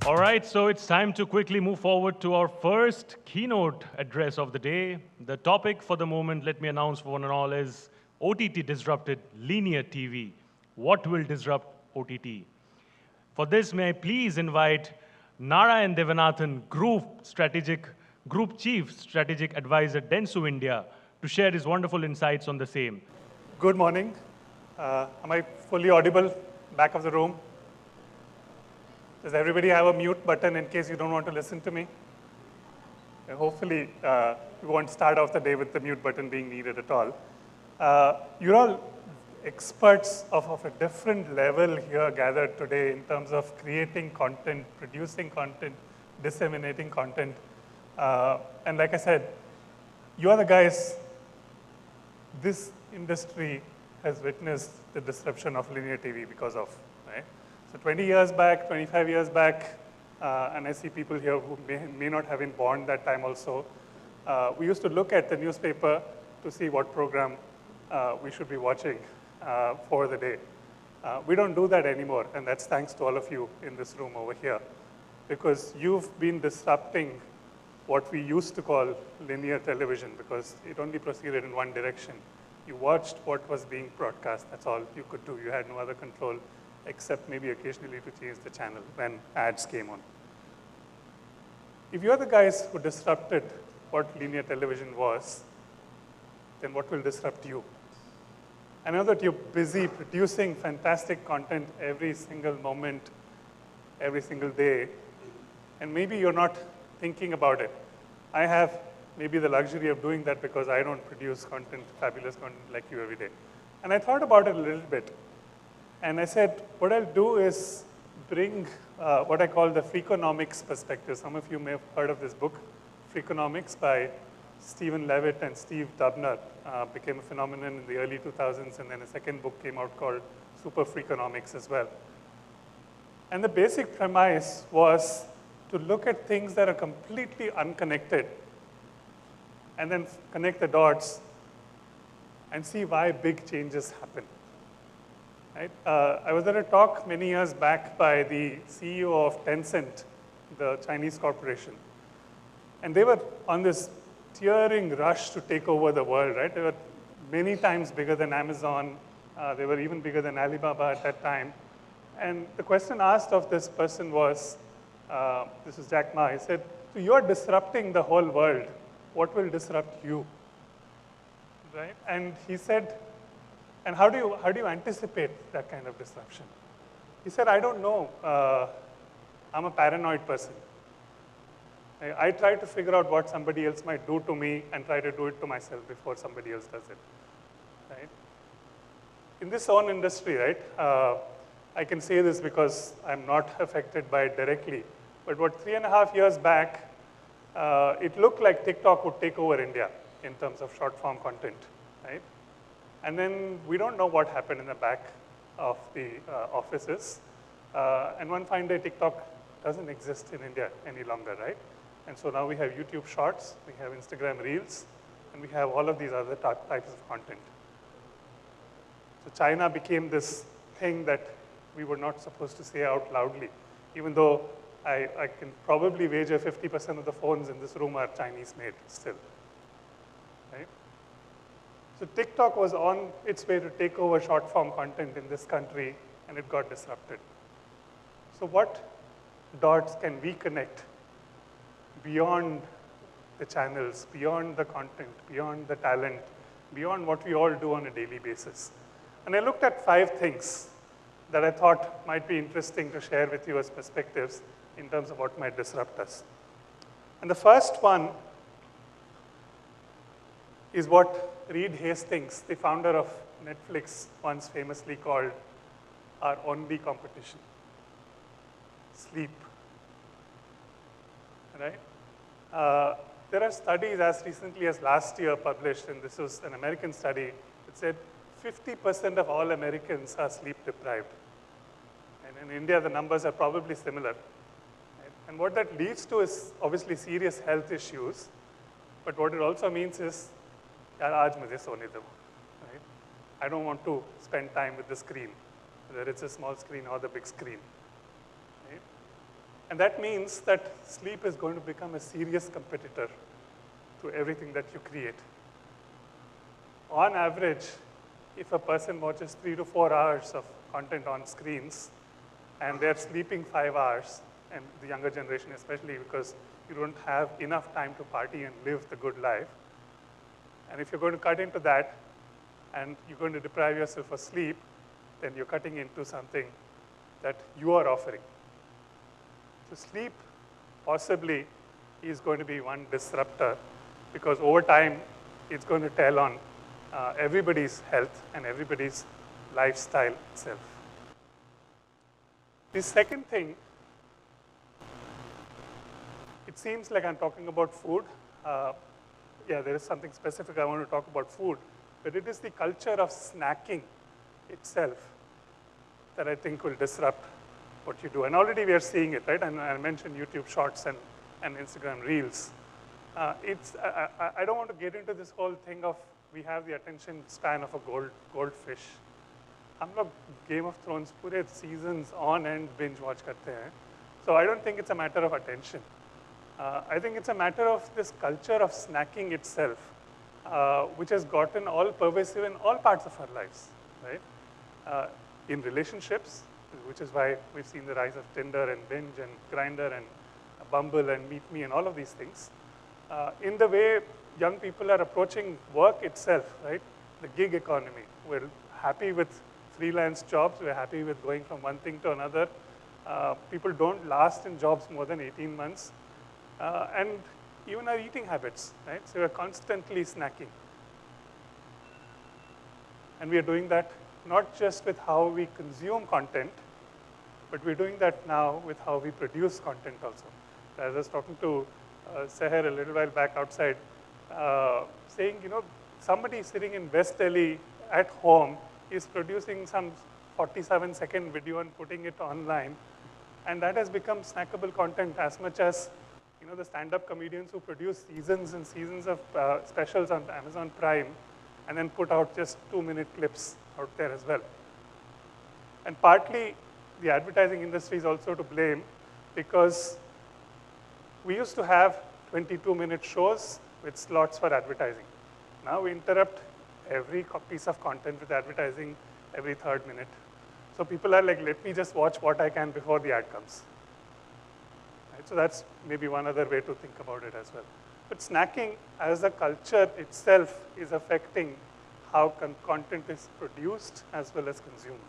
All right, so it's time to quickly move forward to our first keynote address of the day. The topic for the moment, let me announce for one and all, is OTT disrupted linear TV. What will disrupt OTT? For this, may I please invite Narayan Devanathan, Group Chief Strategic Advisor, Dentsu India, to share his wonderful insights on the same. Good morning. Am I fully audible? Back of the room? Does everybody have a mute button in case you don't want to listen to me? Hopefully, we won't start off the day with the mute button being needed at all. You're all experts of a different level here gathered today in terms of creating content, producing content, disseminating content. And like I said, you are the guys, this industry has witnessed the disruption of linear TV because of, right? So 20 years back, 25 years back, and I see people here who may not have been born that time also, we used to look at the newspaper to see what program we should be watching for the day. We don't do that anymore, and that's thanks to all of you in this room over here, because you've been disrupting what we used to call linear television, because it only proceeded in one direction. You watched what was being broadcast, that's all you could do. You had no other control, except maybe occasionally to change the channel when ads came on. If you're the guys who disrupted what linear television was, then what will disrupt you? I know that you're busy producing fantastic content every single moment, every single day, and maybe you're not thinking about it. I have maybe the luxury of doing that because I don't produce content, fabulous content like you every day. And I thought about it a little bit. And I said, what I'll do is bring what I call the Freakonomics perspective. Some of you may have heard of this book, Freakonomics, by Stephen Levitt and Steve Dubner. Became a phenomenon in the early 2000s, and then a second book came out called Super Freakonomics as well. And the basic premise was to look at things that are completely unconnected and then connect the dots and see why big changes happen. Right? I was at a talk many years back by the CEO of Tencent, the Chinese corporation. And they were on this tearing rush to take over the world, right? They were many times bigger than Amazon. They were even bigger than Alibaba at that time. And the question asked of this person was, this is Jack Ma, he said, so you're disrupting the whole world. What will disrupt you? Right? And he said, and how do you anticipate that kind of disruption? He said, I don't know. I'm a paranoid person. I try to figure out what somebody else might do to me and try to do it to myself before somebody else does it. Right? In this own industry, right, I can say this because I'm not affected by it directly, but what 3.5 years back, it looked like TikTok would take over India in terms of short form content, right? And then we don't know what happened in the back of the offices. And one fine day, TikTok doesn't exist in India any longer, right? And so now we have YouTube Shorts, we have Instagram Reels, and we have all of these other types of content. So China became this thing that we were not supposed to say out loudly, even though I can probably wager 50% of the phones in this room are Chinese made still, right? So TikTok was on its way to take over short form content in this country, and it got disrupted. So what dots can we connect beyond the channels, beyond the content, beyond the talent, beyond what we all do on a daily basis? And I looked at 5 things that I thought might be interesting to share with you as perspectives in terms of what might disrupt us. And the first one is what Reed Hastings, the founder of Netflix, once famously called our only competition: sleep. Right? There are studies as recently as last year published, and this was an American study, that said 50% of all Americans are sleep deprived. And in India, the numbers are probably similar. Right? And what that leads to is obviously serious health issues, but what it also means is, yaar, aaj mujhe sone do. Right? I don't want to spend time with the screen, whether it's a small screen or the big screen. Right? And that means that sleep is going to become a serious competitor to everything that you create. On average, if a person watches 3 to 4 hours of content on screens and they're sleeping 5 hours, and the younger generation especially, because you don't have enough time to party and live the good life. And if you're going to cut into that and you're going to deprive yourself of sleep, then you're cutting into something that you are offering. So sleep possibly is going to be one disruptor, because over time it's going to tell on everybody's health and everybody's lifestyle itself. The second thing, it seems like I'm talking about food. Yeah, there is something specific I want to talk about food, but it is the culture of snacking itself that I think will disrupt what you do. And already we are seeing it, right? And I mentioned YouTube Shorts and Instagram Reels. I don't want to get into this whole thing of we have the attention span of a goldfish. हम लोग Game of Thrones पूरे seasons on end binge watch करते हैं. So I don't think it's a matter of attention. I think it's a matter of this culture of snacking itself, which has gotten all pervasive in all parts of our lives, right? In relationships, which is why we've seen the rise of Tinder and Binge and Grindr and Bumble and Meet Me and all of these things. In the way young people are approaching work itself, right? The gig economy. We're happy with freelance jobs. We're happy with going from one thing to another. People don't last in jobs more than 18 months. And even our eating habits, right? So we're constantly snacking. And we are doing that not just with how we consume content, but we're doing that now with how we produce content also. As I was talking to Seher a little while back outside, saying, you know, somebody sitting in West Delhi at home is producing some 47-second video and putting it online. And that has become snackable content as much as, you know, the stand-up comedians who produce seasons and seasons of specials on Amazon Prime and then put out just 2-minute clips out there as well. And partly the advertising industry is also to blame, because we used to have 22-minute shows with slots for advertising. Now we interrupt every piece of content with advertising every 3rd minute. So people are like, let me just watch what I can before the ad comes. Right? So that's maybe one other way to think about it as well. But snacking as a culture itself is affecting how content is produced as well as consumed.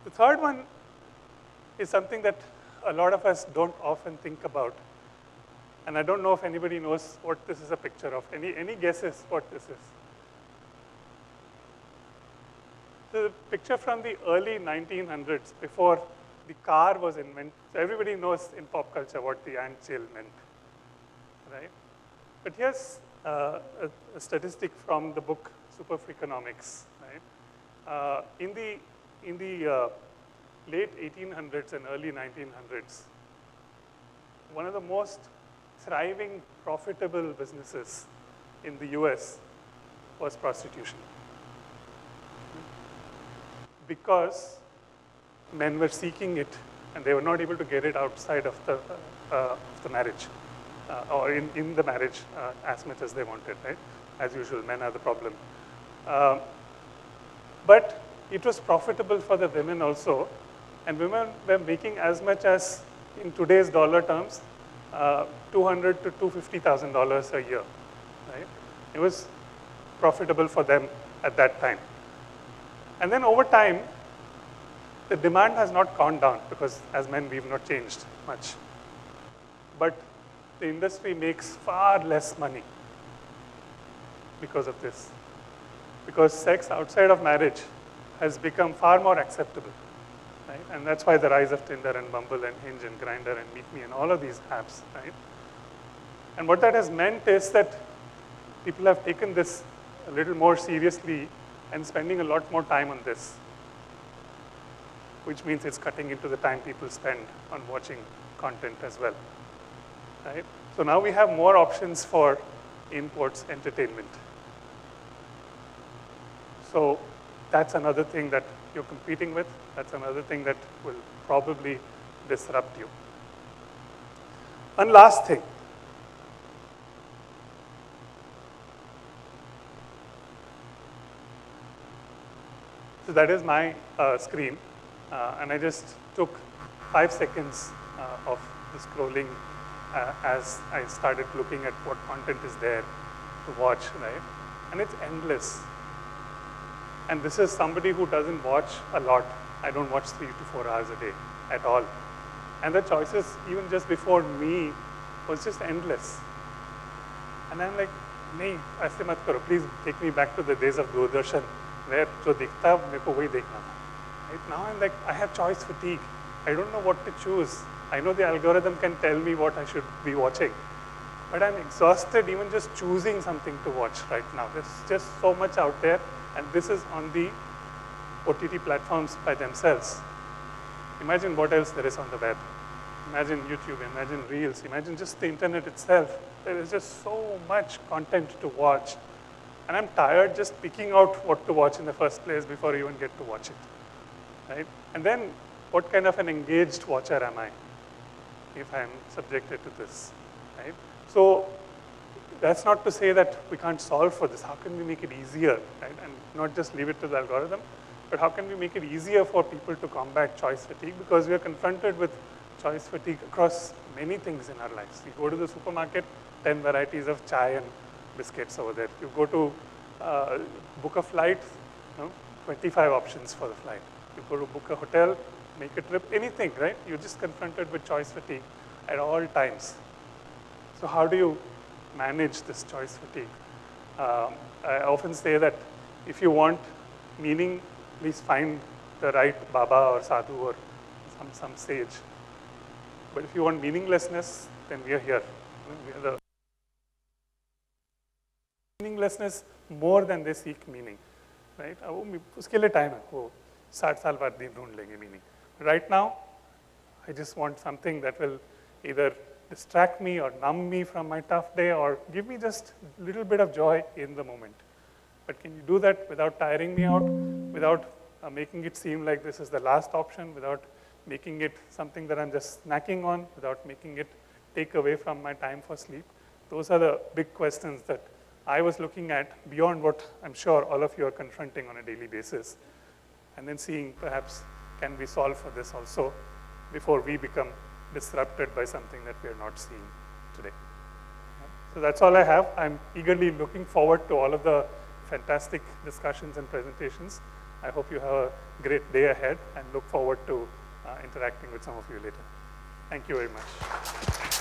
The third one is something that a lot of us don't often think about. And I don't know if anybody knows what this is a picture of. Any guesses what this is? The picture from the early 1900s, before the car was invented. So everybody knows in pop culture what the ant chill meant, right? But here's a statistic from the book Super Freakonomics, right? In the late 1800s and early 1900s, one of the most thriving, profitable businesses in the US was prostitution. Because men were seeking it and they were not able to get it outside of the marriage or in the marriage as much as they wanted, right? As usual, men are the problem. But it was profitable for the women also, and women were making as much as, in today's dollar terms, $200,000 to $250,000 a year, right? It was profitable for them at that time. And then over time, the demand has not gone down, because as men, we've not changed much. But the industry makes far less money because of this. Because sex outside of marriage has become far more acceptable, right? And that's why the rise of Tinder and Bumble and Hinge and Grindr and Meet Me and all of these apps, right? And what that has meant is that people have taken this a little more seriously and spending a lot more time on this, which means it's cutting into the time people spend on watching content as well, right? So now we have more options for in-quotes entertainment. So that's another thing that you're competing with. That's another thing that will probably disrupt you. One last thing. So that is my screen, and I just took 5 seconds of the scrolling as I started looking at what content is there to watch, right? And it's endless. And this is somebody who doesn't watch a lot. I don't watch 3 to 4 hours a day at all. And the choices, even just before me, was just endless. And I'm like, nahi, aise mat karo. Please take me back to the days of Doordarshan, where jo dikhta, meko wahi dekhna tha. Right now I'm like, I have choice fatigue. I don't know what to choose. I know the algorithm can tell me what I should be watching, but I'm exhausted even just choosing something to watch right now. There's just so much out there, and this is on the OTT platforms by themselves. Imagine what else there is on the web. Imagine YouTube, imagine Reels, imagine just the internet itself. There is just so much content to watch. And I'm tired just picking out what to watch in the first place before you even get to watch it, right? And then what kind of an engaged watcher am I if I'm subjected to this, right? So that's not to say that we can't solve for this. How can we make it easier, right? And not just leave it to the algorithm, but how can we make it easier for people to combat choice fatigue? Because we are confronted with choice fatigue across many things in our lives. You go to the supermarket, 10 varieties of chai and biscuits over there. You go to book a flight, 25 options for the flight. You go to book a hotel, make a trip, anything, right? You're just confronted with choice fatigue at all times. So how do you manage this choice fatigue? I often say that if you want meaning, please find the right Baba or Sadhu or some sage. But if you want meaninglessness, then we are here. We are the meaninglessness more than they seek meaning, right? उसके लिए time है, वो 60 साल बाद भी ढूंढ लेंगे meaning. Right now, I just want something that will either distract me or numb me from my tough day or give me just a little bit of joy in the moment. But can you do that without tiring me out, without making it seem like this is the last option, without making it something that I'm just snacking on, without making it take away from my time for sleep? Those are the big questions that I was looking at beyond what I'm sure all of you are confronting on a daily basis. And then seeing perhaps can we solve for this also before we become disrupted by something that we are not seeing today. So that's all I have. I'm eagerly looking forward to all of the fantastic discussions and presentations. I hope you have a great day ahead and look forward to interacting with some of you later. Thank you very much.